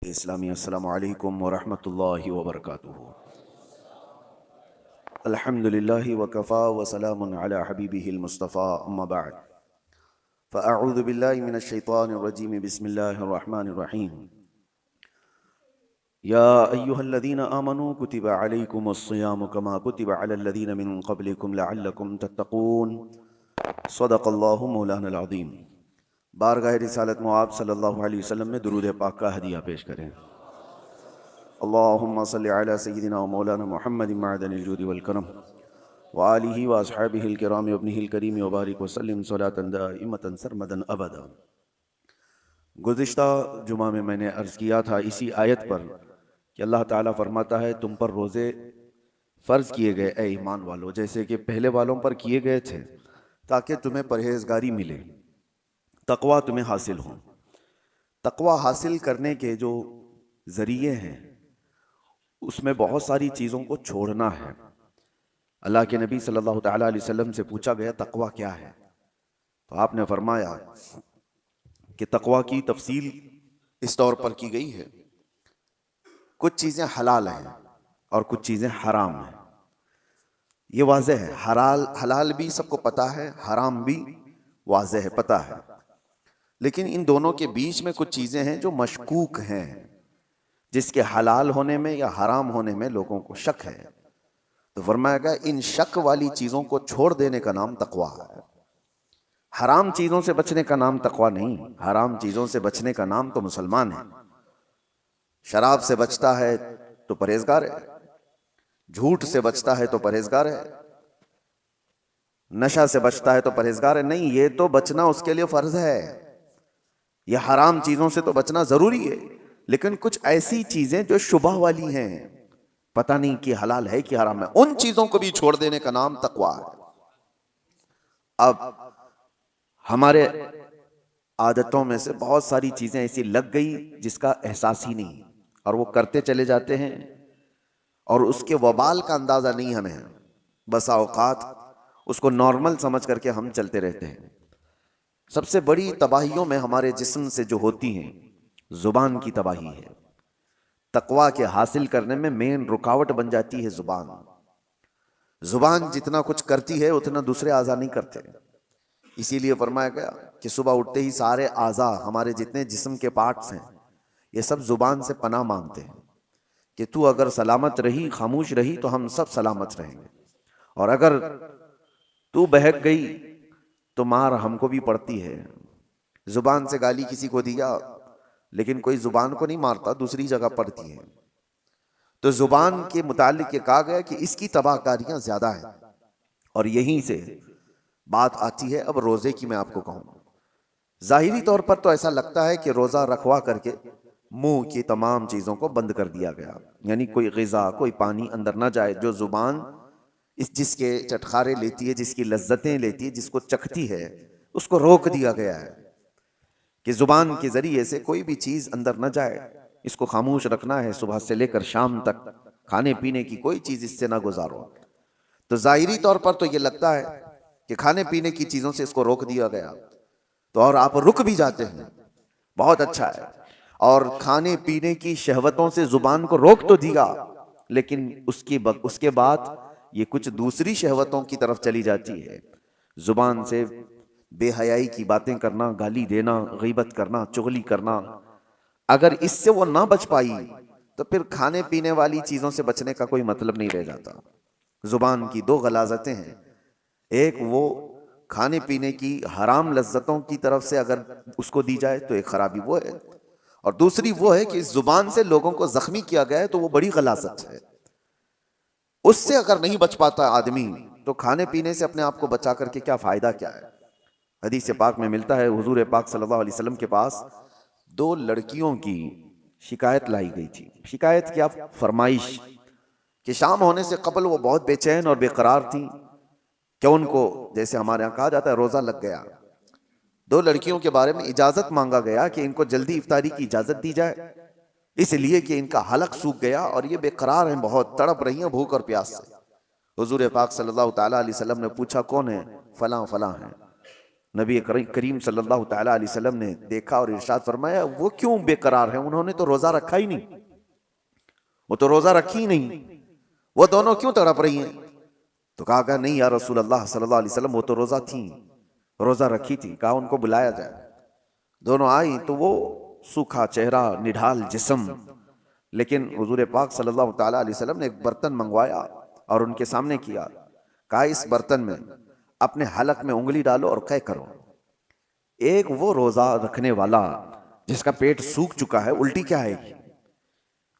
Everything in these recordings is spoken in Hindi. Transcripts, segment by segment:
इस्लामी अस्सलामु अलैकुम व रहमतुल्लाहि व बरकातुहू। अल्हम्दुलिल्लाहि व कफ़ा व सलामुन अला हबीबिहिल मुस्तफ़ा अम्मा बअद फ़अऊज़ु बिल्लाहि मिनश शैतानिर रजीम बिस्मिल्लाहिर रहमानिर रहीम। या अय्युहल्लज़ीना आमनू कुतिबा अलैकुमुस सियामु कमा कुतिबा अलल लज़ीना मिन क़ब्लिकुम लअल्लकुम तत्तक़ून। सदक़ल्लाहु मौलाना अज़ीम। बारगाह रिसालत में आप सल्लल्लाहु अलैहि वसल्लम में दुरूद पाक का हदिया पेश करें। अल्लाहुम्मा सल्लि अला सय्यिदिना व मौलाना मुहम्मदिन मअदनिल जूदि वल करम व आलिहि व अस्हाबिहिल किराम व इब्निहिल करीम व बारिक व सल्लिम सलातन दाइमतन सरमदन अबदा। गुज़िश्ता जुमा में मैंने अर्ज़ किया था इसी आयत पर कि अल्लाह ताला फरमाता है तुम पर रोज़े फ़र्ज़ किए गए ए ईमान वालों, जैसे कि पहले वालों पर किए गए थे, ताकि तुम्हें परहेज़गारी मिले, तक़वा तुम्हें हासिल हो। तक़वा हासिल करने के जो ज़रिए हैं उसमें बहुत सारी चीज़ों को छोड़ना है। अल्लाह के नबी सल्लल्लाहु तआला अलैहि वसल्लम से पूछा गया तक़वा क्या है, तो आपने फरमाया कि तक़वा की तफसील इस तौर पर की गई है, कुछ चीज़ें हलाल हैं और कुछ चीज़ें हराम हैं। ये वाज़ेह है, हलाल भी सबको पता है, हराम भी वाज़ेह है, पता है, लेकिन इन दोनों के बीच में कुछ चीज़ें हैं जो मशकूक हैं, जिसके हलाल होने में या हराम होने में लोगों को शक है। तो फरमाया गया इन शक वाली चीज़ों को छोड़ देने का नाम तक़वा है। हराम चीज़ों से बचने का नाम तक़वा नहीं, हराम चीज़ों से बचने का नाम तो मुसलमान है। शराब से बचता है तो परहेजगार है, झूठ से बचता है तो परहेजगार है, नशा से बचता है तो परहेजगार है। नहीं, ये तो बचना उसके लिए फर्ज है। ये हराम चीज़ों से तो बचना ज़रूरी है, लेकिन कुछ ऐसी चीज़ें जो शुबह वाली हैं, पता नहीं कि हलाल है कि हराम है, उन चीज़ों को भी छोड़ देने का नाम तक़वा है। अब हमारे आदतों में से बहुत सारी चीज़ें ऐसी लग गई जिसका एहसास ही नहीं, और वो करते चले जाते हैं और उसके वबाल का अंदाज़ा नहीं हमें है। बसा औकात उसको नॉर्मल समझ करके हम चलते रहते हैं। सबसे बड़ी तबाहियों में हमारे जिस्म से जो होती हैं, ज़ुबान की तबाही है। तक़वा के हासिल करने में मेन रुकावट बन जाती है ज़ुबान। ज़ुबान जितना कुछ करती है उतना दूसरे आज़ा नहीं करते। इसीलिए फरमाया गया कि सुबह उठते ही सारे आज़ा, हमारे जितने जिस्म के पार्ट्स हैं, ये सब ज़ुबान से पनाह मांगते हैं कि तू अगर सलामत रही, खामोश रही, तो हम सब सलामत रहेंगे, और अगर तू बहक गई तो मार हमको भी पड़ती है। ज़ुबान से गाली किसी को दिया, लेकिन कोई ज़ुबान को नहीं मारता, दूसरी जगह पड़ती है। तो ज़ुबान के मुतालिक ये कहा गया कि इसकी तबाहकारियाँ ज़्यादा हैं, और यहीं से बात आती है अब रोज़े की। मैं आपको कहूँ, ज़ाहिरी तौर पर तो ऐसा लगता है कि रोज़ा रखवा करके मुंह की तमाम चीज़ों को बंद कर दिया गया, यानी कोई ग़िज़ा, कोई पानी अंदर ना जाए। जो ज़ुबान जिसके चटखारे लेती है, जिसकी लज्जतें लेती है, जिसको चखती है, उसको रोक दिया गया है कि ज़ुबान के ज़रिए से कोई भी चीज़ अंदर न जाए। इसको खामोश रखना है, सुबह से लेकर शाम तक खाने पीने की कोई चीज़ इससे ना गुजारो। तो ज़ाहिरी तौर पर तो ये लगता है कि खाने पीने की चीज़ों से इसको रोक दिया गया, तो और आप रुक भी जाते हैं, बहुत अच्छा है। और खाने पीने की शहवतों से ज़ुबान को रोक तो दिया, लेकिन उसके बाद ये कुछ दूसरी शहवतों की तरफ चली जाती है। ज़ुबान से बेहयाई की बातें करना, गाली देना, गीबत करना, चुगली करना, अगर इससे वो ना बच पाई तो फिर खाने पीने वाली चीज़ों से बचने का कोई मतलब नहीं रह जाता। ज़ुबान की दो गलाजतें हैं, एक वो खाने पीने की हराम लज्जतों की तरफ से अगर उसको दी जाए तो एक खराबी वो है, और दूसरी वो है कि इस ज़ुबान से लोगों को ज़ख्मी किया गया है, तो वो बड़ी गलाजत है। उससे अगर नहीं बच पाता आदमी तो खाने पीने से अपने आप को बचा करके क्या फ़ायदा, क्या है। हदीस पाक में मिलता है, हुजूर पाक सल्लल्लाहु अलैहि वसल्लम के पास दो लड़कियों की शिकायत लाई गई थी। शिकायत क्या, फरमाइश, कि शाम होने से कबल वो बहुत बेचैन और बेकरार थी कि उनको, जैसे हमारे यहाँ कहा जाता है, रोज़ा लग गया। दो लड़कियों के बारे में इजाज़त मांगा गया कि इनको जल्दी इफ्तारी की इजाज़त दी जाए, इसलिए कि इनका हलक सूख गया और ये बेकरार हैं, बहुत तड़प रही हैं भूख और प्यास से। हुजूर पाक सल्लल्लाहु तआला अलैहि वसल्लम ने पूछा कौन है? फलां फलां है। नबी करीम सल्लल्लाहु ताला अलैहि वसल्लम ने देखा और इरशाद फरमाया, वो क्यों बेकरार हैं? उन्होंने तो रोजा रखा ही नहीं, वो तो रोजा रखी ही नहीं, वो दोनों क्यों तड़प रही हैं? तो कहा नहीं या रसूल अल्लाह सल्लल्लाहु अलैहि वसल्लम, वो तो रोजा थी, रोजा रखी थी। कहा उनको बुलाया जाए। दोनों आई तो वो सूखा चेहरा, निढाल जिस्म, लेकिन हुजूर पाक सल्लल्लाहु ताला अलैहि वसल्लम ने एक बर्तन मंगवाया और उनके सामने किया। कहा इस बर्तन में अपने हलक में उंगली डालो और कै करो। एक वो रोजा रखने वाला जिसका पेट सूख चुका है, उल्टी क्या आएगी?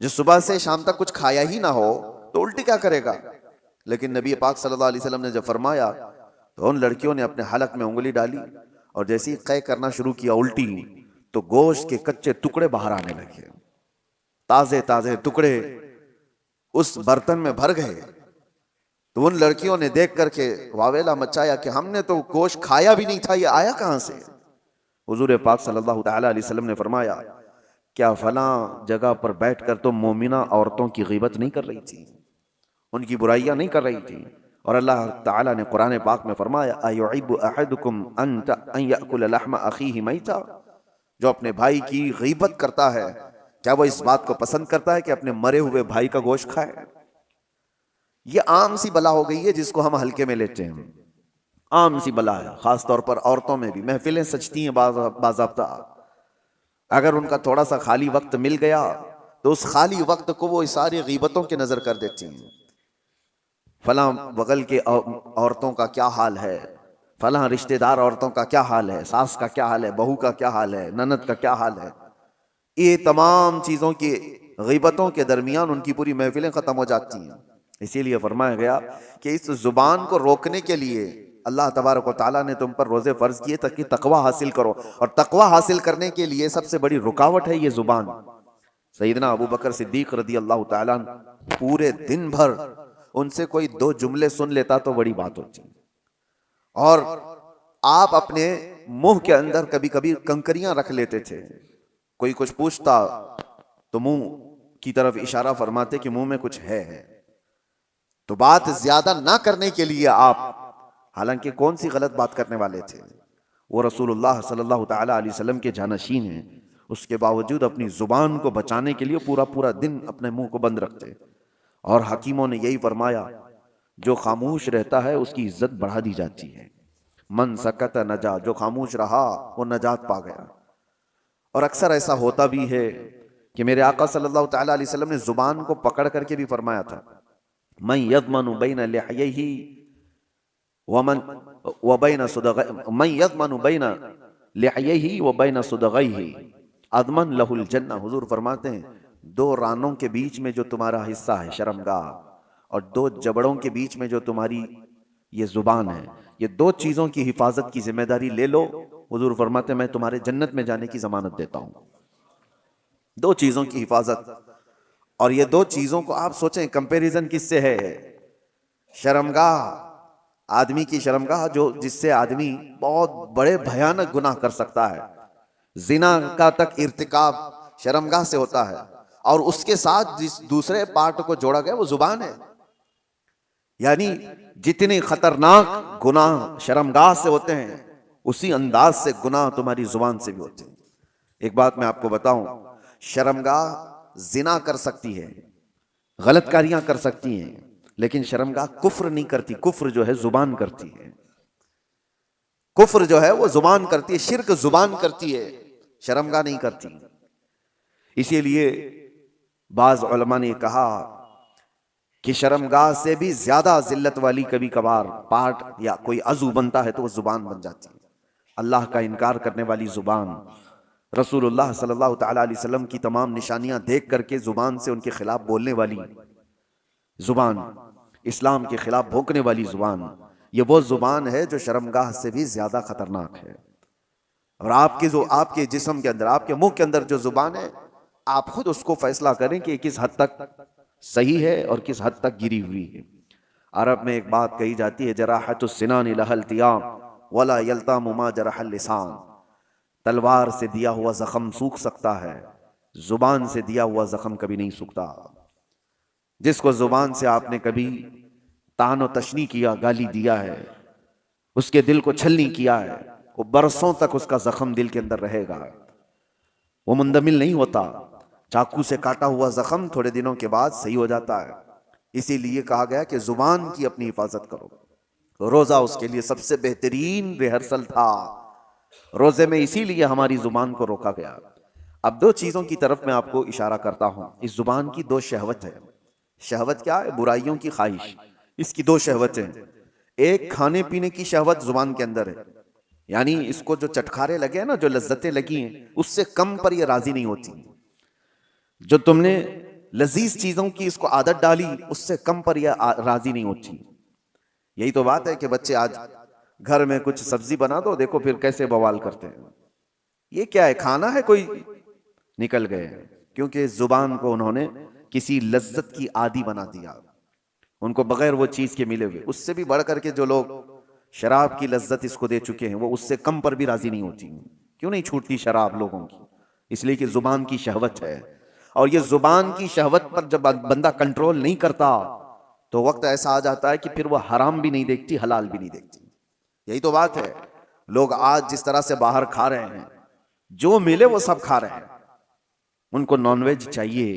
जो सुबह से शाम तक कुछ खाया ही ना हो तो उल्टी क्या करेगा? लेकिन नबी पाक सल्लल्लाहु अलैहि वसल्लम ने जब फरमाया तो उन लड़कियों ने अपने हलक में उंगली डाली और जैसे ही कै करना शुरू किया उल्टी, तो गोश्त के कच्चे टुकड़े बाहर आने लगे, ताजे ताजे टुकड़े उस बर्तन में भर गए। तो उन लड़कियों ने देख करके वावेला मचाया कि हमने तो गोश्त खाया भी नहीं था, ये आया कहां से? हुजूर पाक सल्लल्लाहु ताला अलैहि वसल्लम ने फरमाया, क्या फला जगह पर बैठकर तुम मोमिना औरतों की गीबत नहीं कर रही थी, उनकी बुराइयां नहीं कर रही थी? और अल्लाह ताला ने कुरान पाक में फरमाया, अयुइबु अहदुकुम अन याकुल लहम अखीहि मैता, जो अपने भाई की गीबत करता है, क्या वो इस बात को पसंद करता है कि अपने मरे हुए भाई का गोश्त खाए? ये आम सी बला हो गई है जिसको हम हल्के में लेते हैं, आम सी बला है। खास तौर पर औरतों में भी महफिलें सजती हैं बाज़ाब्ता, अगर उनका थोड़ा सा खाली वक्त मिल गया तो उस खाली वक्त को वो सारी गीबतों के नजर कर देती हैं। फला बगल के औरतों का क्या हाल है, फला रिश्तेदार औरतों का क्या हाल है, सास का क्या हाल है, बहू का क्या हाल है, ननद का क्या हाल है। ये तमाम चीजों की गीबतों के दरमियान उनकी पूरी महफिलें खत्म हो जाती हैं। इसीलिए फरमाया गया कि इस जुबान को रोकने के लिए अल्लाह तबारक व तआला ने तुम पर रोजे फर्ज किए ताकि तकवा हासिल करो, और तकवा हासिल करने के लिए सबसे बड़ी रुकावट है ये जुबान। सैयदना अबू बकर सिद्दीक रदी अल्लाह तआला पूरे दिन भर उनसे कोई दो जुमले सुन लेता तो बड़ी बात होती, और आप अपने मुंह के अंदर कभी कभी कंकरियां रख लेते थे। कोई कुछ पूछता तो मुंह की तरफ इशारा फरमाते कि मुंह में कुछ है। तो बात ज्यादा ना करने के लिए आप, हालांकि कौन सी गलत बात करने वाले थे, वो रसूलुल्लाह सल्लल्लाहु ताला अलैहि वसल्लम के जानशीन हैं, उसके बावजूद अपनी जुबान को बचाने के लिए पूरा पूरा दिन अपने मुंह को बंद रखते। और हकीमों ने यही फरमाया, जो खामोश रहता है उसकी इज्जत बढ़ा दी जाती है। मन सकत नजा, जो खामोश रहा वो नजात पा गया। और अक्सर ऐसा होता भी है कि मेरे आका सल्लल्लाहु ताला अलैहि वसल्लम ने जुबान को पकड़ करके भी फरमाया था, मैं यदमनु बैन लिहयही वमन व बैन सुदग़, मैं यदमनु बैन लिहयही व बैन सुदग़ैही अदमन लहुल जन्नह। हुजूर फरमाते हैं, दो रानों के बीच में जो तुम्हारा हिस्सा है शर्मगाह, और दो जबड़ों के बीच में जो तुम्हारी ये जुबान है, ये दो चीजों की हिफाजत की जिम्मेदारी ले लो। हुजूर फरमाते हैं, मैं तुम्हारे जन्नत में जाने की जमानत देता हूं। दो चीजों की हिफाजत, और ये दो चीजों को आप सोचें कंपैरिजन किससे है? शर्मगाह, आदमी की शर्मगाह, जो जिससे आदमी बहुत बड़े भयानक गुनाह कर सकता है, जिना का तक इर्तिकाब शर्मगाह से होता है, और उसके साथ जिस दूसरे पार्ट को जोड़ा गया वो जुबान है। यानी जितने खतरनाक गुनाह शर्मगाह से होते हैं, उसी अंदाज से गुनाह तुम्हारी जुबान से भी होते हैं। एक बात मैं आपको बताऊं, शर्मगाह जिना कर सकती है, गलतकारियां कर सकती हैं, लेकिन शर्मगाह कुफ्र नहीं करती। कुफ्र जो है जुबान करती है, कुफ्र जो है वो जुबान करती है, शिर्क जुबान करती है, शर्मगाह नहीं करती। इसीलिए बाज उलमा ने कहा कि शर्मगाह से भी ज्यादा जिल्लत वाली कभी कभार पार्ट या कोई अजू बनता है तो वो जुबान बन जाती है। अल्लाह का इनकार करने वाली जुबान, रसूलुल्लाह सल्लल्लाहु ताला अलैहि वसल्लम की तमाम निशानियां देख करके जुबान से उनके खिलाफ बोलने वाली जुबान, इस्लाम के खिलाफ भोंकने वाली जुबान, ये वो जुबान है जो शर्मगाह से भी ज्यादा खतरनाक है। और आपके जिस्म के अंदर, आपके मुंह के अंदर जो जुबान है, आप खुद उसको फैसला करें कि किस हद तक सही है और किस हद तक गिरी हुई है। अरब में एक बात कही जाती है, जराहतुस सिनान लहल तियाम वला यल्तामु मा जरहल लिसान। तलवार से दिया हुआ जख्म सूख सकता है, जुबान से दिया हुआ जख्म कभी नहीं सूखता। जिसको जुबान से आपने कभी तानो तशनी किया, गाली दिया है, उसके दिल को छलनी किया है, वो बरसों तक उसका जख्म दिल के अंदर रहेगा, वो मुंदमिल नहीं होता। चाकू से काटा हुआ जख्म थोड़े दिनों के बाद सही हो जाता है। इसीलिए कहा गया कि जुबान की अपनी हिफाजत करो। रोजा उसके लिए सबसे बेहतरीन रिहर्सल था। रोजे में इसीलिए हमारी जुबान को रोका गया। अब दो चीजों की तरफ मैं आपको इशारा करता हूं। इस जुबान की दो शहवत है। शहवत क्या है? बुराइयों की ख्वाहिश। इसकी दो शहवतें हैं। एक खाने पीने की शहवत जुबान के अंदर है, यानी इसको जो चटखारे लगे हैं ना, जो लज्जतें लगी हैं, उससे कम पर ये राजी नहीं होती। जो तुमने लजीज चीजों की इसको आदत डाली, उससे कम पर यह राजी नहीं होती। यही तो बात है कि बच्चे आज घर में कुछ सब्जी बना दो, देखो फिर कैसे बवाल करते हैं। ये क्या है? खाना है कोई? निकल गए। क्योंकि जुबान को उन्होंने किसी लज्जत की आदी बना दिया। उनको बगैर वो चीज के मिले हुए, उससे भी बढ़ करके जो लोग शराब की लज्जत इसको दे चुके हैं, वो उससे कम पर भी राजी नहीं होती। क्यों नहीं छूटती शराब लोगों की? इसलिए कि जुबान की शहवत है। और ये जुबान की शहवत पर जब बंदा कंट्रोल नहीं करता, तो वक्त ऐसा आ जाता है कि फिर वो हराम भी नहीं देखती, हलाल भी नहीं देखती। यही तो बात है। लोग आज जिस तरह से बाहर खा रहे हैं, जो मिले वो सब खा रहे हैं। उनको नॉनवेज चाहिए,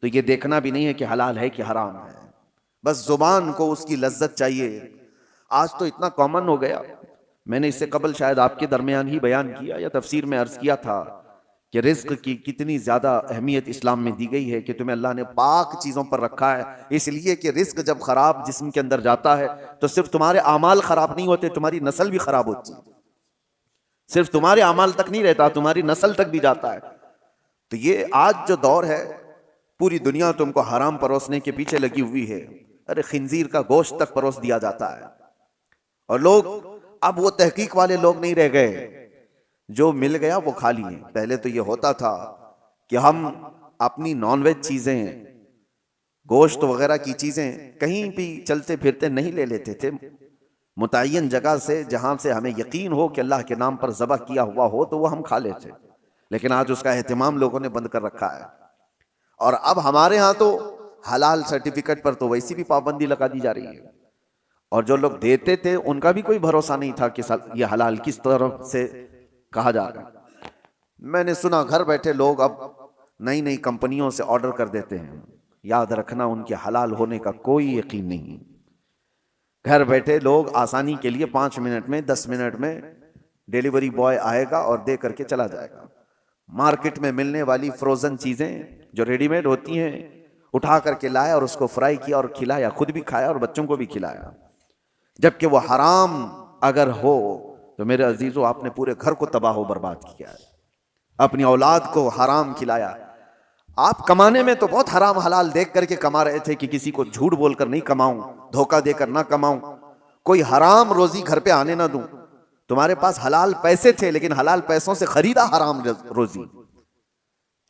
तो ये देखना भी नहीं है कि हलाल है कि हराम है, बस जुबान को उसकी लज्जत चाहिए। आज तो इतना कॉमन हो गया। मैंने इससे कबल शायद आपके दरमियान ही बयान किया या तफसीर में अर्ज किया था कि रिज्क की कितनी ज्यादा अहमियत इस्लाम में दी गई है, कि तुम्हें अल्लाह ने पाक चीजों पर रखा है। इसलिए कि रिज्क जब खराब जिस्म के अंदर जाता है, तो सिर्फ तुम्हारे अमाल खराब नहीं होते, तुम्हारी नस्ल भी खराब होती है। सिर्फ तुम्हारे अमाल तक नहीं रहता, तुम्हारी नस्ल तक भी जाता है। तो ये आज जो दौर है, पूरी दुनिया तुमको हराम परोसने के पीछे लगी हुई है। अरे खिंजीर का गोश्त तक परोस दिया जाता है। और लोग, अब वो तहकीक वाले लोग नहीं रह गए, जो मिल गया वो खा लिए। पहले तो ये होता था कि हम अपनी नॉनवेज चीजें, गोश्त वगैरह की चीजें कहीं भी चलते फिरते नहीं ले लेते थे। मुतय्यन जगह से, जहां से हमें यकीन हो कि अल्लाह के नाम पर ज़बह किया हुआ हो, तो वो हम खा लेते। लेकिन आज उसका एहतमाम लोगों ने बंद कर रखा है। और अब हमारे यहाँ तो हलाल सर्टिफिकेट पर तो वैसी भी पाबंदी लगा दी जा रही है। और जो लोग देते थे उनका भी कोई भरोसा नहीं था कि ये हलाल किस तरफ से कहा जा रहा है। मैंने सुना घर बैठे लोग अब नई नई कंपनियों से ऑर्डर कर देते हैं। याद रखना, उनके हलाल होने का कोई यकीन नहीं। घर बैठे लोग आसानी के लिए 5 मिनट में, 10 मिनट में डिलीवरी बॉय आएगा और दे करके चला जाएगा। मार्केट में मिलने वाली फ्रोजन चीजें जो रेडीमेड होती हैं, उठा करके लाया और उसको फ्राई किया और खिलाया, खुद भी खाया और बच्चों को भी खिलाया। जबकि वो हराम अगर हो तो मेरे अजीजों, आपने पूरे घर को तबाह बर्बाद किया है। अपनी औलाद को हराम खिलाया। आप कमाने में तो बहुत हराम हलाल देख करके कमा रहे थे कि किसी को झूठ बोलकर नहीं कमाऊं, धोखा देकर ना कमाऊं, कोई हराम रोजी घर पे आने ना दूं। तुम्हारे पास हलाल पैसे थे, लेकिन हलाल पैसों से खरीदा हराम रोजी।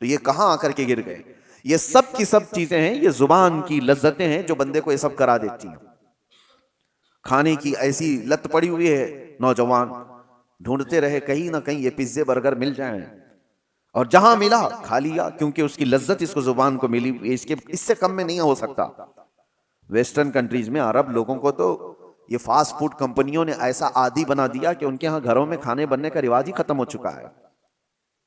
तो ये कहां आकर के गिर गए? ये सब की सब चीजें हैं, ये जुबान की लज्जतें हैं जो बंदे को ये सब करा देती हैं। खाने की ऐसी लत पड़ी हुई है, नौजवान ढूंढते रहे कहीं ना कहीं ये पिज्जे बर्गर मिल जाएं, और जहां मिला खा लिया, क्योंकि उसकी लज्जत इसको जुबान को मिली। इससे कम में नहीं हो सकता। वेस्टर्न कंट्रीज में अरब लोगों को तो ये फास्ट फूड कंपनियों ने ऐसा आदी बना दिया कि उनके यहाँ घरों में खाने बनने का रिवाज ही खत्म हो चुका है।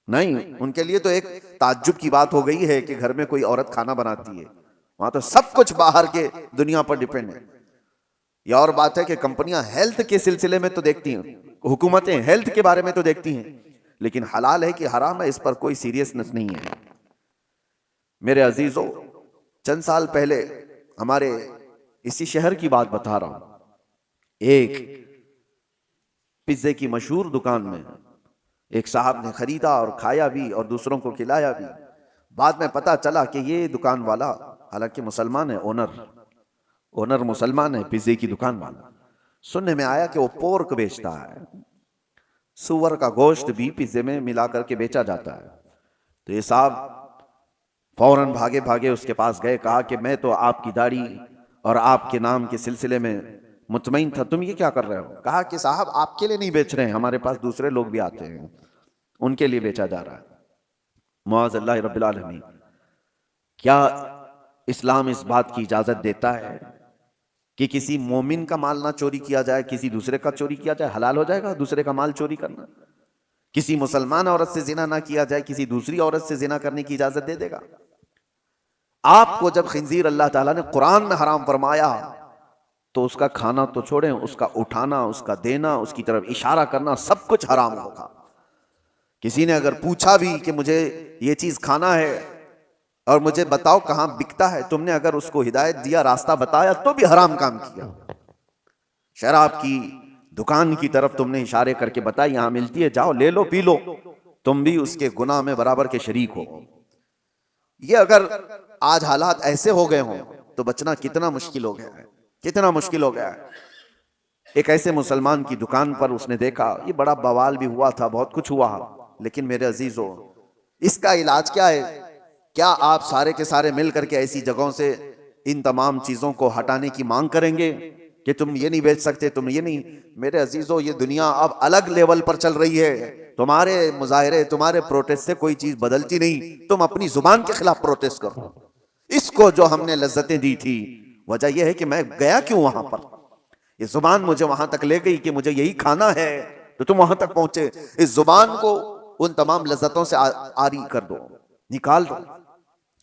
नहीं, उनके लिए तो एक ताज्जुब की बात हो गई है कि घर में कोई औरत खाना बनाती है। वहां तो सब कुछ बाहर के दुनिया पर डिपेंड है। यह और बात है कि कंपनियां हेल्थ के सिलसिले में तो देखती हैं, हुकूमतें हेल्थ के बारे में तो देखती हैं, लेकिन हलाल है कि हराम है, इस पर कोई सीरियसनेस नहीं है। मेरे अजीजों, चंद साल पहले हमारे इसी शहर की बात बता रहा हूं। एक पिज्जे की मशहूर दुकान में एक साहब ने खरीदा और खाया भी और दूसरों को खिलाया भी। बाद में पता चला कि ये दुकान वाला हालांकि मुसलमान है, ओनर मुसलमान है, पिज्जे की दुकान वाला। सुनने में आया कि वो पोर्क बेचता है, सुअर का गोश्त भी पिज्जे में मिला करके बेचा जाता है। तो ये साहब फौरन भागे भागे उसके पास गए, कहा कि मैं तो आपकी दाढ़ी और आपके नाम के सिलसिले में मुतमईन था, तुम ये क्या कर रहे हो? कहा कि साहब आपके लिए नहीं बेच रहे हैं, हमारे पास दूसरे लोग भी आते हैं, उनके लिए बेचा जा रहा है। मुआज़ल्लाह रब्बिल आलमीन, क्या इस्लाम इस बात की इजाजत देता है कि किसी मोमिन का माल ना चोरी किया जाए, किसी दूसरे का चोरी किया जाए, हलाल हो जाएगा दूसरे का माल चोरी करना? किसी मुसलमान औरत से जिना ना किया जाए, किसी दूसरी औरत से जिना करने की इजाजत दे देगा? आपको जब खिंजीर अल्लाह ताला ने कुरान में हराम फरमाया तो उसका खाना तो छोड़ें, उसका उठाना, उसका देना, उसकी तरफ इशारा करना, सब कुछ हराम होगा। किसी ने अगर पूछा भी कि मुझे ये चीज खाना है और मुझे बताओ कहां बिकता है, तुमने अगर उसको हिदायत दिया, रास्ता बताया, तो भी हराम काम किया। शराब की दुकान की तरफ तुमने इशारे करके बताया यहां मिलती है, जाओ ले लो पी लो, तुम भी उसके गुनाह में बराबर के शरीक हो। ये अगर आज हालात ऐसे हो गए हों तो बचना कितना मुश्किल हो गया है, कितना मुश्किल हो गया है। एक ऐसे मुसलमान की दुकान पर उसने देखा, ये बड़ा बवाल भी हुआ था, बहुत कुछ हुआ, लेकिन मेरे अजीजों इसका इलाज क्या है? क्या आप सारे के सारे मिल करके ऐसी जगहों से इन तमाम चीजों को हटाने की मांग करेंगे कि तुम ये नहीं बेच सकते, तुम ये नहीं? मेरे अजीजों ये दुनिया अब अलग लेवल पर चल रही है। तुम्हारे मुजाहिरे, तुम्हारे प्रोटेस्ट से कोई चीज बदलती नहीं। तुम अपनी जुबान के खिलाफ प्रोटेस्ट करो। इसको जो हमने लज्जतें दी थी, वजह यह है कि मैं गया क्यों वहां पर, ये जुबान मुझे वहां तक ले गई कि मुझे यही खाना है, तो तुम वहां तक पहुंचे। इस जुबान को उन तमाम लज्जतों से आरी कर दो, निकाल दो।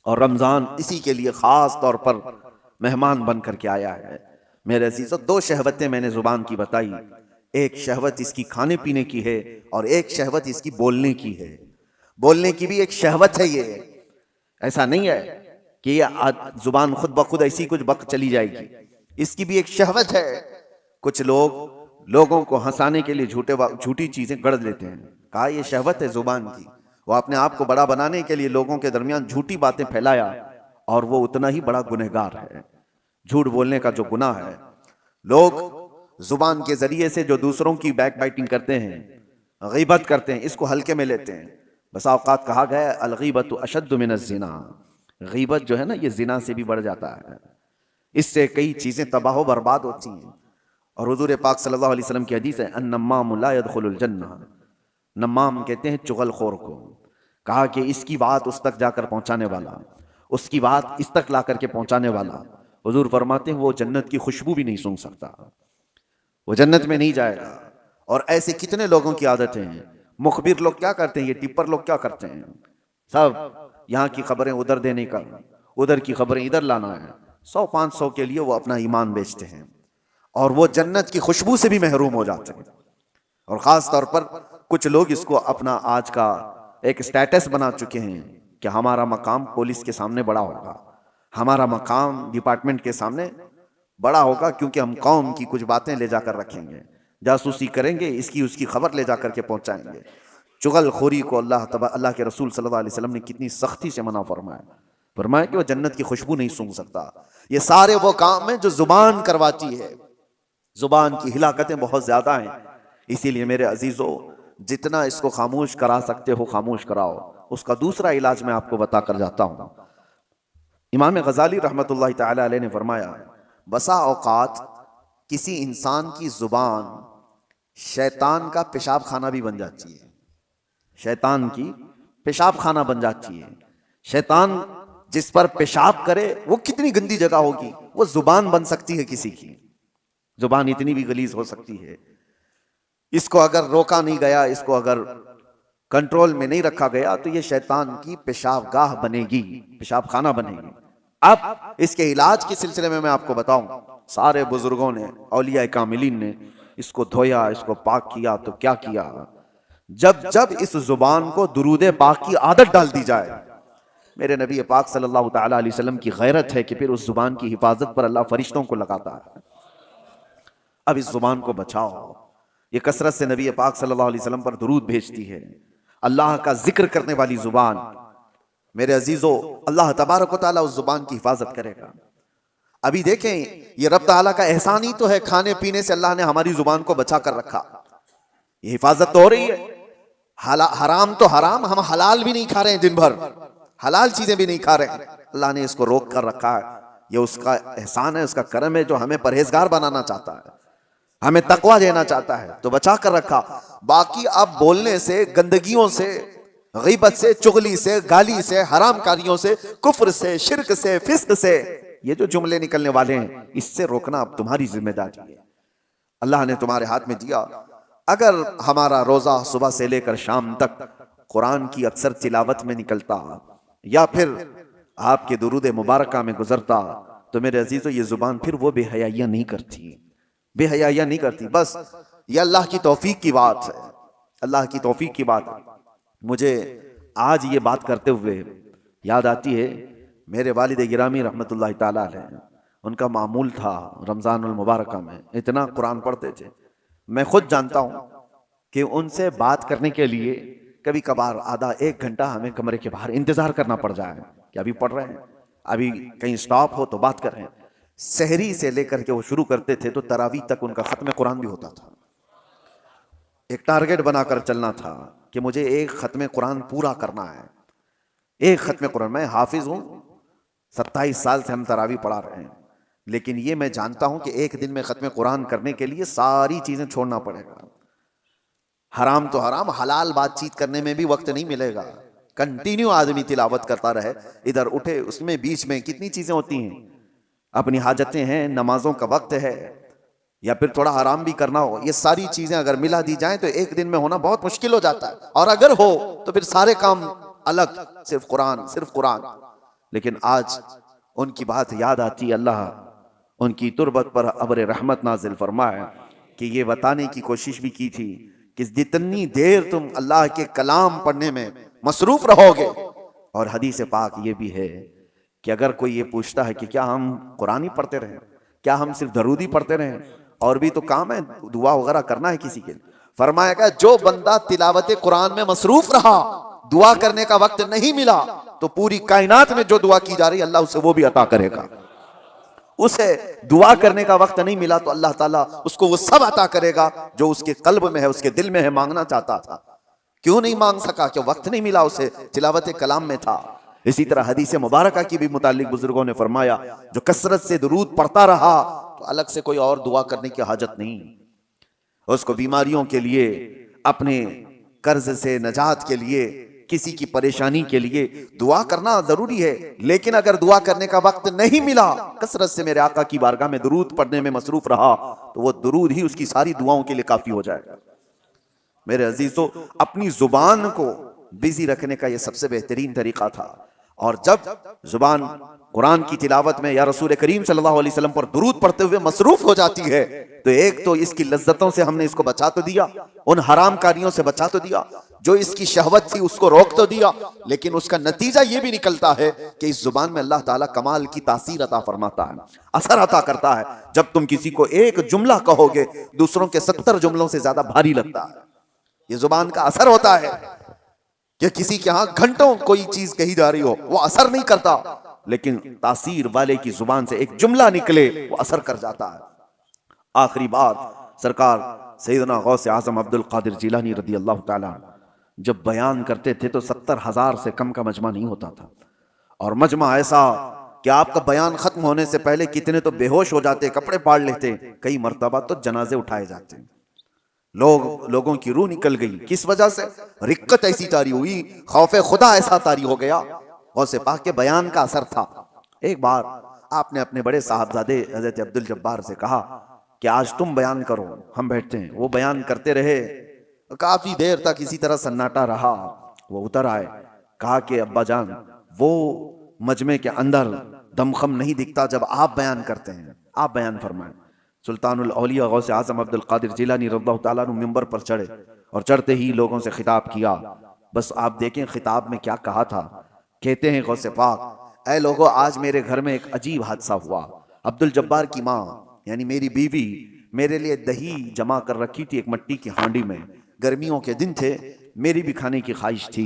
और रमजान इसी के लिए खास तौर पर मेहमान बन करके आया है। मेरे अजीजों, दो शहवतें मैंने जुबान की बताई, एक शहवत इसकी खाने पीने की है और एक शहवत इसकी बोलने की है। बोलने की भी एक शहवत है। ये ऐसा नहीं है कि ये जुबान खुद ब खुद ऐसी कुछ बक चली जाएगी, इसकी भी एक शहवत है। कुछ लोगों को हंसाने के लिए झूठी चीजें गढ़ लेते हैं, कहा ये शहवत है जुबान की। वो अपने आप को बड़ा बनाने के लिए लोगों के दरमियान झूठी बातें फैलाया, और वो उतना ही बड़ा गुनहगार है। झूठ बोलने का जो गुनाह है, लोग जुबान के जरिए से जो दूसरों की बैक बाइटिंग करते हैं, गीबत करते हैं, इसको हल्के में लेते हैं। बस औकात कहा गया है अल-गीबतु अशद्दु मिनज़-ज़िना, गीबत जो है ना, ये जिना से भी बढ़ जाता है। इससे कई चीजें तबाह बर्बाद होती हैं। और हुजूर पाक सल्लल्लाहु अलैहि वसल्लम की हदीस है, अन्नम्मामु ला यदखुलुल जन्नह, नम्माम कहते हैं चुगलखोर को। कहा कि इसकी बात उस तक जाकर पहुंचाने वाला, उसकी बात इस तक ला करके पहुंचाने वाला, हुजूर फरमाते हैं वो जन्नत की खुशबू भी नहीं सूंघ सकता, वो जन्नत में नहीं जाएगा। और ऐसे कितने लोगों की आदतें हैं। मुखबिर लोग क्या करते हैं, ये टिप्पर लोग क्या करते हैं, सब यहाँ की खबरें उधर देने का, उधर की खबरें इधर लाना है। 100-500 के लिए वो अपना ईमान बेचते हैं, और वो जन्नत की खुशबू से भी महरूम हो जाते हैं। और खास तौर पर कुछ लोग इसको अपना आज का एक स्टेटस बना चुके हैं कि हमारा मकाम पुलिस के सामने बड़ा होगा, हमारा मकाम डिपार्टमेंट के सामने बड़ा होगा, क्योंकि हम कौम की कुछ बातें ले जाकर रखेंगे, जासूसी करेंगे, इसकी उसकी खबर ले जाकर के पहुंचाएंगे। चुगलखोरी को अल्लाह के रसूल सल्लल्लाहु अलैहि वसल्लम ने कितनी सख्ती से मना फरमाया कि वो जन्नत की खुशबू नहीं सूंघ सकता। ये सारे वो काम है जो जुबान करवाती है। जुबान की हिलाकतें बहुत ज्यादा हैं। इसीलिए मेरे अजीजों, जितना इसको खामोश करा सकते हो खामोश कराओ। उसका दूसरा इलाज मैं आपको बताकर जाता हूं। इमाम गजाली रहमतुल्लाह तआला अलैह ने फरमाया, बसा औकात किसी इंसान की जुबान शैतान का पेशाब खाना भी बन जाती है। शैतान की पेशाब खाना बन जाती है। शैतान जिस पर पेशाब करे वो कितनी गंदी जगह होगी, वो जुबान बन सकती है किसी की। जुबान इतनी भी गलीज हो सकती है। इसको अगर रोका नहीं गया, इसको अगर कंट्रोल में नहीं रखा गया, तो ये शैतान की पेशाब गाह बनेगी, पेशाब खाना बनेगी। अब इसके इलाज के सिलसिले में मैं आपको बताऊं, सारे बुजुर्गों ने, औलिया कामिलीन ने इसको धोया, इसको पाक किया। तो क्या किया, जब जब इस जुबान को दुरूद पाक की आदत डाल दी जाए, मेरे नबी पाक सल्लल्लाहु ताला अलैहि वसल्लम की गैरत है कि फिर उस जुबान की हिफाजत पर अल्लाह फरिश्तों को लगाता है। अब इस जुबान को बचाओ। ये कसरत से नबी पाक सल्लल्लाहु अलैहि वसल्लम पर दुरूद भेजती है। अल्लाह का जिक्र करने वाली जुबान, मेरे अजीजों, अल्लाह तबारक व तआला उस जुबान की हिफाजत करेगा। अभी देखें, ये रब तआला का एहसान ही तो है, खाने पीने से अल्लाह ने हमारी जुबान को बचा कर रखा। ये हिफाजत तो हो रही है। हराम तो हराम, हम हलाल भी नहीं खा रहे हैं, दिन भर हलाल चीजें भी नहीं खा रहे हैं। अल्लाह ने इसको रोक कर रखा है। ये उसका एहसान है, उसका करम है, जो हमें परहेजगार बनाना चाहता है, हमें तकवा देना चाहता है, तो बचा कर रखा। बाकी अब बोलने से, गंदगियों से, गीबत से, चुगली से, गाली से, हराम कारियों से, कुफ्र से, शिरक से, फिस्क से, ये जो जुमले निकलने वाले हैं इससे रोकना अब तुम्हारी जिम्मेदारी है। अल्लाह ने तुम्हारे हाथ में दिया। अगर हमारा रोजा सुबह से लेकर शाम तक कुरान की अक्सर तिलावत में निकलता या फिर आपके दुरूद मुबारका में गुजरता तो मेरे अजीजों ये जुबान फिर वो बेहयाइयां नहीं करती, बेहयाइयां नहीं करती। बस ये अल्लाह की तौफीक की बात है, अल्लाह की तौफीक की बात है। मुझे आज ये बात करते हुए याद आती है मेरे वालिद गिरामी रहमतुल्लाह ताला अलैह, उनका मामूल था रमजानुल मुबारका में इतना कुरान पढ़ते थे। मैं खुद जानता हूं कि उनसे बात करने के लिए कभी कभार आधा एक घंटा हमें कमरे के बाहर इंतजार करना पड़ जाए कि अभी पढ़ रहे हैं, अभी कहीं स्टॉप हो तो बात कर रहे हैं। सहरी से लेकर के वो शुरू करते थे तो तरावी तक उनका खत्म कुरान भी होता था। एक टारगेट बनाकर चलना था कि मुझे एक खत्म कुरान पूरा करना है, एक खत्म कुरान। मैं हाफिज हूं, 27 साल से हम तरावी पढ़ा रहे हैं, लेकिन ये मैं जानता हूं कि एक दिन में खत्म कुरान करने के लिए सारी चीजें छोड़ना पड़ेगा। हराम तो हराम, हलाल बातचीत करने में भी वक्त नहीं मिलेगा। कंटिन्यू आदमी तिलावत करता रहे, इधर उठे, उसमें बीच में कितनी चीजें होती हैं, अपनी हाजतें हैं, नमाजों का वक्त है, या फिर थोड़ा आराम भी करना हो। ये सारी चीजें अगर मिला दी जाएं तो एक दिन में होना बहुत मुश्किल हो जाता है, और अगर हो तो फिर सारे काम अलग, सिर्फ कुरान, सिर्फ कुरान। लेकिन आज उनकी बात याद आती, अल्लाह उनकी तुरबत पर अब्र रहमत नाजिल फरमाए कि ये बताने की कोशिश भी की थी कि जितनी देर तुम अल्लाह के कलाम पढ़ने में मसरूफ रहोगे, और हदीस पाक ये भी है कि अगर कोई ये पूछता है कि क्या हम कुरान ही पढ़ते रहें, क्या हम सिर्फ दरूदी पढ़ते रहें, और भी तो काम है, दुआ वगैरह करना है किसी के लिए, फरमाएगा जो बंदा तिलावत कुरान में मसरूफ रहा, दुआ करने का वक्त नहीं मिला, तो पूरी कायनात में जो दुआ की जा रही है अल्लाह उसे वो भी अता करेगा। उसे दुआ करने का वक्त नहीं मिला तो अल्लाह ताला उसको वो सब अता करेगा जो उसके कल्ब में है, उसके दिल में है, मांगना चाहता था। क्यों नहीं मांग सका? क्यों वक्त नहीं मिला उसे, तिलावत कलाम में था। इसी तरह हदीस मुबारका की भी मुतालिक बुजुर्गों ने फरमाया जो कसरत से दुरूद पढ़ता रहा तो अलग से कोई और दुआ करने की हाजत नहीं। उसको बीमारियों के लिए, अपने कर्ज से नजात के लिए, किसी की परेशानी के लिए दुआ करना जरूरी है। लेकिन अगर दुआ करने का वक्त नहीं मिला, कसरत से मेरे आका की बारगाह में दुरूद पढ़ने में मसरूफ रहा, तो वो दुरूद ही उसकी सारी दुआओं के लिए काफी हो जाएगा। मेरे अजीजों, अपनी जुबान को बिजी रखने का यह सबसे बेहतरीन तरीका था। और जब जुबान कुरान की तिलावत में या रसूल करीम सल्लल्लाहु अलैहि वसल्लम पर दुरूद पढ़ते हुए मसरूफ हो जाती है, तो एक तो इसकी लज्जतों से हमने इसको बचा तो दिया, उन हराम कारियों से बचा तो दिया, जो इसकी शहवत थी उसको रोक तो दिया, लेकिन उसका नतीजा यह भी निकलता है कि इस जुबान में अल्लाह ताला कमाल की तासीर अता फरमाता है, असर अता करता है। जब तुम किसी को एक जुमला कहोगे, दूसरों के 70 जुमलों से ज्यादा भारी लगता है। ये जुबान का असर होता है कि किसी के यहां घंटों कोई चीज कही जा रही हो, वो असर नहीं करता, लेकिन तासीर वाले की जुबान से एक जुमला निकले, वो असर कर जाता है। आखिरी बात, सरकार सैयदना गौसे आजम अब्दुल कादिर जिलानी रदी अल्लाह ताला जब बयान करते थे तो 70,000 से कम का मजमा नहीं होता था, और मजमा ऐसा कि आपका बयान खत्म होने से पहले कितने तो बेहोश हो जाते, कपड़े फाड़ लेते, कई मर्तबा तो जनाजे उठाए जाते। लोगों की रूह निकल गई। किस वजह से? रिक्कत ऐसी तारी हुई, खौफे खुदा ऐसा तारी हो गया। गौसे पाक के बयान का असर था। एक बार आपने अपने बड़े साहबजादे हजरत अब्दुल जब्बार से कहा कि आज तुम बयान करो, हम बैठते हैं। वो बयान करते रहे, काफी देर तक इसी तरह सन्नाटा रहा। वो उतर आए, कहा कि अब्बा जान, वो मजमे के अंदर दमखम नहीं दिखता जब आप बयान करते हैं, आप बयान फरमाएं। सुल्तानुल औलिया गौसे आजम अब्दुल कादिर जिलानी रज़ियल्लाहु ताला अन्हु मिंबर पर चढ़े और चढ़ते ही लोगों से खिताब किया। बस आप देखें खिताब में क्या कहा था। कहते हैं गौसे पाक, ऐ लोगों, आज मेरे घर में एक अजीब हादसा हुआ। अब्दुल जब्बार की माँ यानी मेरी बीवी मेरे लिए दही जमा कर रखी थी एक मट्टी की हांडी में। गर्मियों के दिन थे, मेरी भी खाने की ख्वाहिश थी।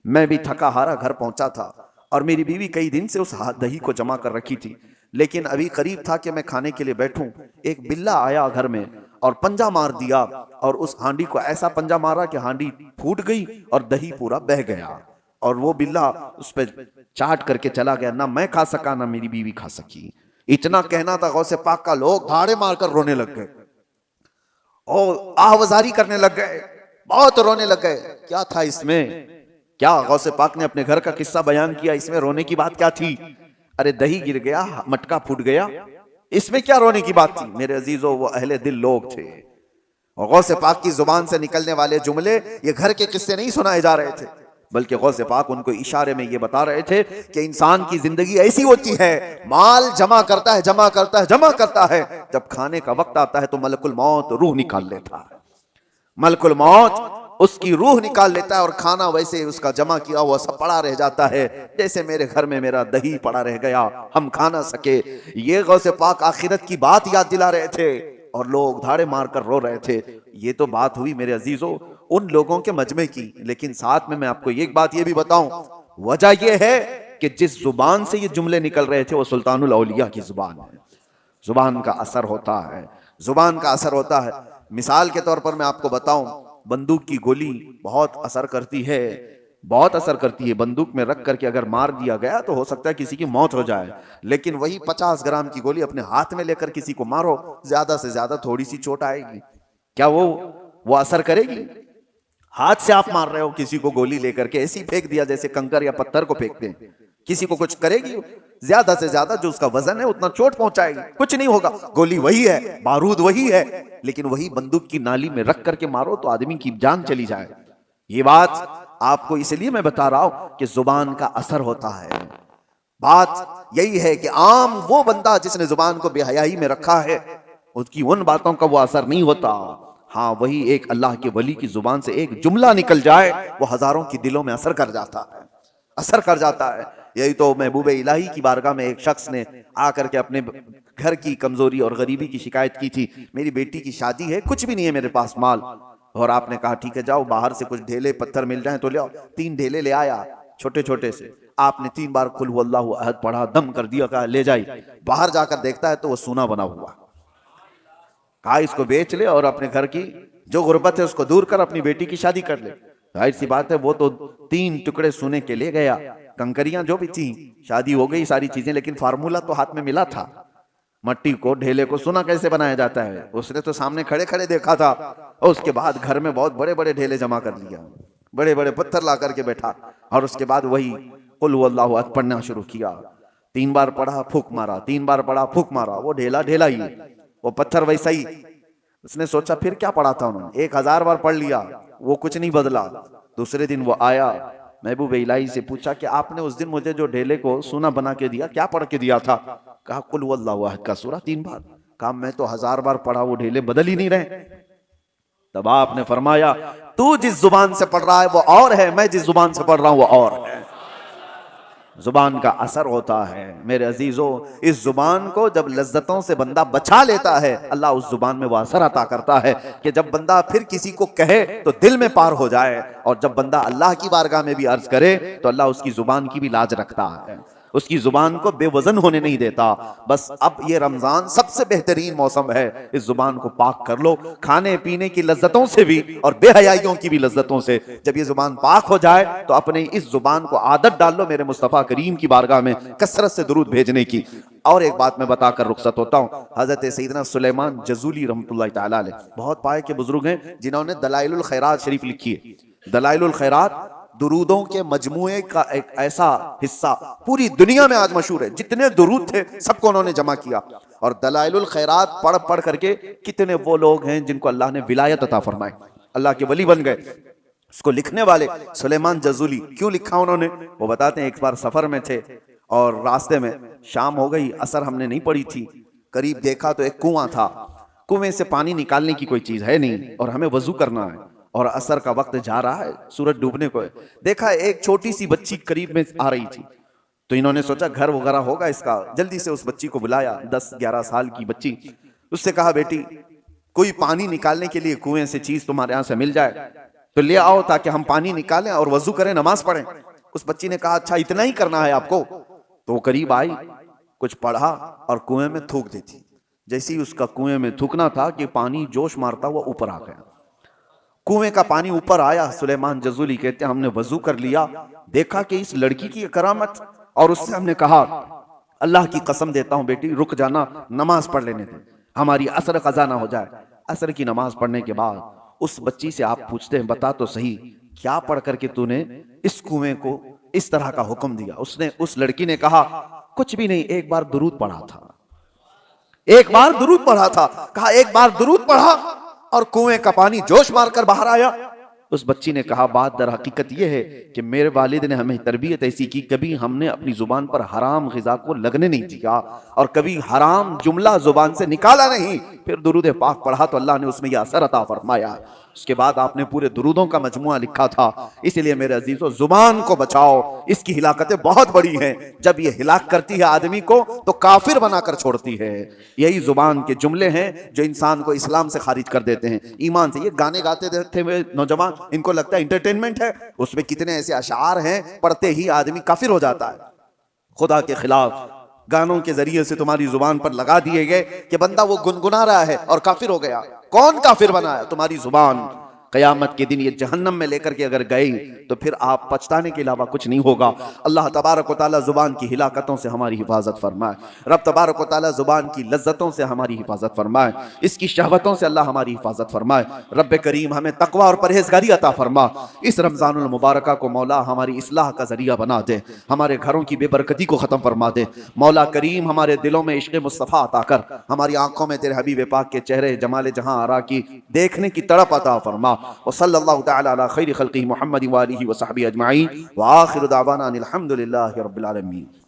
मैं भी थका हारा घर पहुंचा था और मेरी बीवी कई दिन से उस दही को जमा कर रखी थी, लेकिन अभी करीब था कि मैं खाने के लिए बैठूं, एक बिल्ला आया घर में और पंजा मार दिया, और उस हांडी को ऐसा पंजा मारा कि हांडी फूट गई और दही पूरा बह गया, और वो बिल्ला उस पर चाट करके चला गया। ना मैं खा सका, ना मेरी बीवी खा सकी। इतना कहना था गौसे पाक का, लोग धाड़े मारकर रोने लग गए और आहवजारी करने लग गए, बहुत रोने लग गए। क्या था इसमें? क्या गौसे पाक ने अपने घर का किस्सा बयान किया, इसमें रोने की बात क्या थी? अरे दही गिर गया, मटका फूट गया, इसमें क्या रोने की बात थी? मेरे अजीजों, वो अहले दिल लोग थे, और गौसे पाक की जुबान से निकलने वाले जुमले ये घर के किस्से नहीं सुनाए जा रहे थे, बल्कि गौसे पाक उनको इशारे में ये बता रहे थे कि इंसान की जिंदगी ऐसी होती है, माल जमा करता है, जमा करता है, जमा करता है, जब खाने का वक्त आता है तो मलकुल मौत रूह निकाल लेता है, मलकुल मौत उसकी रूह निकाल लेता है, और खाना वैसे उसका जमा किया हुआ सब पड़ा रह जाता है, जैसे मेरे घर में मेरा दही पड़ा रह गया, हम खा ना सके। ये गौसे पाक आखिरत की बात याद दिला रहे थे, और लोग धाड़े मारकर रो रहे थे। ये तो बात हुई मेरे अजीजों उन लोगों के मजमे की, लेकिन साथ में मैं आपको एक बात ये भी बताऊं, वजह यह है कि जिस जुबान से ये जुमले निकल रहे थे वो सुल्तानुल औलिया की जुबान है। जुबान का असर होता है, जुबान का असर होता है। मिसाल के तौर पर मैं आपको बताऊं, बंदूक की गोली बहुत असर करती है, बहुत असर करती है। बंदूक में रख करके अगर मार दिया गया तो हो सकता है किसी की मौत हो जाए, लेकिन वही 50 ग्राम की गोली अपने हाथ में लेकर किसी को मारो, ज्यादा से ज्यादा थोड़ी सी चोट आएगी, क्या वो असर करेगी? हाथ से आप मार रहे हो किसी को गोली लेकर के, ऐसी फेंक दिया जैसे कंकर या पत्थर को फेंकते हैं, किसी को कुछ करेगी? ज्यादा से ज्यादा जो उसका वजन है उतना चोट पहुंचाएगी, कुछ नहीं होगा। गोली वही है, बारूद वही है, लेकिन वही बंदूक की नाली में रख करके मारो तो आदमी की जान चली जाए। ये बात आपको इसलिए मैं बता रहा हूं कि जुबान का असर होता है। बात यही है कि आम वो बंदा जिसने जुबान को बेहयाई में रखा है, उसकी उन बातों का वो असर नहीं होता। हाँ, वही एक अल्लाह के वली की जुबान से एक जुमला निकल जाए, वो हजारों की दिलों में असर कर जाता है, असर कर जाता है। यही तो महबूब इलाही की बारगाह में एक शख्स ने आकर के अपने घर की कमजोरी और गरीबी की शिकायत की थी। मेरी बेटी की शादी है, कुछ भी नहीं है मेरे पास माल, और आपने कहा ठीक है जाओ बाहर से कुछ ढेले पत्थर मिल जाए तो ले आओ। 3 ढेले ले आया, छोटे छोटे से। आपने 3 बार कुल हुवल्लाहु अहद पढ़ा, दम कर दिया, कहा ले जाइए। बाहर जाकर देखता है तो वो सोना बना हुआ। कहा इसको बेच ले और अपने घर की जो गुर्बत है उसको दूर कर, अपनी बेटी की शादी कर ले। जाहिर सी बात है, वो तो 3 टुकड़े सोने के ले गया, कंकरियां जो भी थी, शादी हो गई सारी चीजें, लेकिन फार्मूला तो हाथ में मिला था। मट्टी को, ढेले को सोना कैसे बनाया जाता है उसने तो सामने खड़े खड़े देखा था, और उसके बाद घर में बहुत बड़े बड़े ढेले जमा कर लिया, बड़े बड़े पत्थर ला करके बैठा, और उसके बाद वही कुल हुवल्लाहु अहद पढ़ना शुरू किया। 3 बार पढ़ा, फूक मारा, 3 बार पढ़ा, फूक मारा, वो ढेला ढेला ही, वो पत्थर वैसा ही। उसने सोचा फिर क्या पढ़ा था उन्होंने, 1000 बार पढ़ लिया, वो कुछ नहीं बदला। दूसरे दिन वो आया, महबूब इलाही से पूछा कि आपने उस दिन मुझे जो ढेले को सोना बना के दिया, क्या पढ़ के दिया था? कहा कुल हुवल्लाहु अहद का सूरा 3 बार। कहा मैं तो 1000 बार पढ़ा, वो ढेले बदल ही नहीं रहे। तब आपने फरमाया तू जिस जुबान से पढ़ रहा है वो और है, मैं जिस जुबान से पढ़ रहा हूं वो और है। जुबान का असर होता है मेरे अजीजों। इस जुबान को जब लज्जतों से बंदा बचा लेता है, अल्लाह उस जुबान में वो असर अता करता है कि जब बंदा फिर किसी को कहे तो दिल में पार हो जाए, और जब बंदा अल्लाह की बारगाह में भी अर्ज करे तो अल्लाह उसकी जुबान की भी लाज रखता है, उसकी जुबान को बेवजन होने नहीं देता। बस अब ये रमजान सबसे बेहतरीन मौसम है, इस जुबान को पाक कर लो खाने पीने की लज्जतों से भी और बेहयाइयों की भी लज्जतों से। जब ये जुबान पाक हो जाए तो अपने इस जुबान को आदत डाल लो मेरे मुस्तफ़ा करीम की बारगाह में कसरत से दुरूद भेजने की। और एक बात मैं बताकर रुखसत होता हूँ, हजरत सैयदना सुलेमान जज़ूली रहमतुल्लाह तआला अलैह बहुत पाए के बुजुर्ग हैं, जिन्होंने दलाइलुल खैरात शरीफ लिखी है। दलाइलुल खैरात दुरूदों के मजमुए का एक ऐसा हिस्सा पूरी दुनिया में आज मशहूर है, जितने दुरूद थे सबको उन्होंने जमा किया। और दलाइलुल खैरात पढ़ पढ़ करके कितने वो लोग हैं जिनको अल्लाह ने विलायत अता फरमाई, अल्लाह के वली बन गए। उसको लिखने वाले सुलेमान जज़ूली, क्यों लिखा उन्होंने वो बताते हैं। एक बार सफर में थे और रास्ते में शाम हो गई, असर हमने नहीं पड़ी थी, करीब देखा तो एक कुआं था, कुएं से पानी निकालने की कोई चीज है नहीं, और हमें वजू करना है, और असर का वक्त जा रहा है, सूरज डूबने को है। देखा एक छोटी सी बच्ची करीब में आ रही थी, तो इन्होंने सोचा घर वगैरह होगा इसका, जल्दी से उस बच्ची को बुलाया, 10-11 साल की बच्ची। उससे कहा बेटी कोई पानी निकालने के लिए कुएं से चीज तुम्हारे यहां से मिल जाए तो ले आओ, ताकि हम पानी निकालें और वजू करें, नमाज पढ़ें। उस बच्ची ने कहा अच्छा इतना ही करना है आपको। तो वो करीब आई, कुछ पढ़ा और कुएं में थूक देती। जैसे ही उसका कुएं में थूकना था कि पानी जोश मारता हुआ ऊपर आ गया। कुएं का पानी ऊपर आया, सुलेमान जज़ूली कहते हैं हमने वजू कर लिया, देखा कि इस लड़की की करामत, और उससे हमने कहा अल्लाह की कसम देता हूं बेटी रुक जाना, नमाज पढ़ लेने दे, हमारी असर कज़ा ना हो जाए। असर की नमाज पढ़ने के बाद उस बच्ची से आप पूछते हैं बता तो सही क्या पढ़ करके तूने इस कुएं को इस तरह का हुक्म दिया। उसने, उस लड़की ने कहा कुछ भी नहीं, एक बार दुरूद पढ़ा था, एक बार दुरूद पढ़ा था। कहा एक बार दुरूद पढ़ा और कुएं का पानी जोश मारकर बाहर आया। उस बच्ची ने कहा बात दर हकीकत यह है कि मेरे वालिद ने हमें तरबियत ऐसी की, कभी हमने अपनी जुबान पर हराम ग़िज़ा को लगने नहीं दिया और कभी हराम जुमला जुबान से निकाला नहीं। फिर दुरूद पाक पढ़ा तो अल्लाह ने उसमें यह असर अता फरमाया। उसके बाद आपने पूरे दुरूदों का मजमुआ लिखा था। इसलिए मेरे अजीजों, जुबान को बचाओ, इसकी हिलाकतें बहुत बड़ी हैं। जब ये हिलाक करती है आदमी को तो काफिर बनाकर छोड़ती है। यही जुबान के जुमले हैं जो इंसान को इस्लाम से खारिज कर देते हैं, ईमान से। ये गाने गाते थे नौजवान, इनको लगता है इंटरटेनमेंट है, उसमें कितने ऐसे अशार हैं, पढ़ते ही आदमी काफिर हो जाता है। खुदा के खिलाफ गानों के जरिए से तुम्हारी जुबान पर लगा दिए गए कि बंदा वो गुनगुना रहा है और काफिर हो गया। कौन काफिर बनाया? तुम्हारी जुबान। कयामत के दिन ये जहन्नम में लेकर के अगर गई तो फिर आप पछताने के अलावा कुछ नहीं होगा। अल्लाह तबारक व तआला जुबान की हिलाकतों से हमारी हिफाजत फरमाए। रब तबारक व तआला जुबान की लज्जतों से हमारी हिफाजत फरमाए, इसकी शहवतों से अल्लाह हमारी हिफाजत फरमाए। रब करीम हमें तकवा और परहेजगारी अता फरमा। इस रमजानुल मुबारक को मौला हमारी इस्लाह का जरिया बना दे, हमारे घरों की बेबरकती को खत्म फरमा दे। मौला करीम हमारे दिलों में इश्क़ मुस्तफ़ा अता कर, हमारी आंखों में तेरे हबीब पाक के चेहरे जमाले जहां आरा की देखने की तड़प अता फरमा। व सल्लल्लाहु तआला अला खैरि खल्क़िही मुहम्मद व आलिहि व सहबिही अजमईन व आखिरु दावाना अनिल हम्दुलिल्लाहि रब्बिल आलमीन।